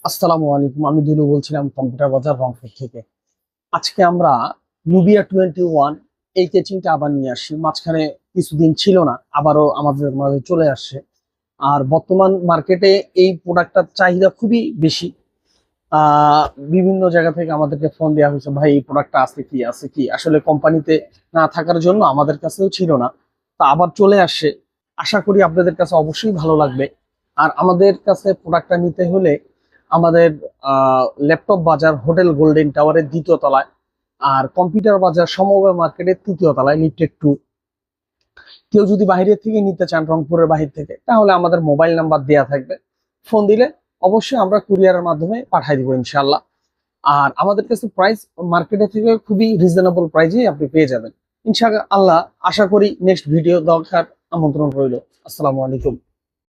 আসসালামু আলাইকুম, আমি দিলু বলছিলাম কম্পিউটার বাজার রংপুর থেকে। আজকে আমরা নুবিয়া 21 এই কেচিংটা আবার নিয়ে আসি। মাঝখানে কিছুদিন ছিল না, আবারও আমাদের মাঝে চলে আসছে। আর বর্তমান মার্কেটে এই প্রোডাক্টটার চাহিদা খুবই বেশি। আহ বিভিন্ন জায়গা থেকে আমাদেরকে ফোন দেওয়া হয়েছে, ভাই এই প্রোডাক্টটা আছে কি আসলে কোম্পানিতে না থাকার জন্য আমাদের কাছেও ছিল না। তা আবার চলে আসছে, আশা করি আপনাদের কাছে অবশ্যই ভালো লাগবে। আর আমাদের কাছে প্রোডাক্টটা নিতে হলে আমাদের ল্যাপটপ বাজার হোটেল গোল্ডেন টাওয়ারের দ্বিতীয় তলায়, আর কম্পিউটার বাজার সমবায় মার্কেটের তৃতীয় তলায়, লিফটেড 2। কেউ যদি বাইরে থেকে নিতে চান, রংপুরের বাহির থেকে, তাহলে আমাদের মোবাইল নাম্বার দেওয়া থাকবে, ফোন দিলে অবশ্যই আমরা কুরিয়ারের মাধ্যমে পাঠিয়ে দিব ইনশাল্লাহ। আর আমাদের কাছে প্রাইস মার্কেটে থেকে খুবই রিজনেবল প্রাইসেই আপনি পেয়ে যাবেন ইনশাআল্লাহ। আশা করি নেক্সট ভিডিও দেখার আমন্ত্রণ রইল। আসসালামু আলাইকুম।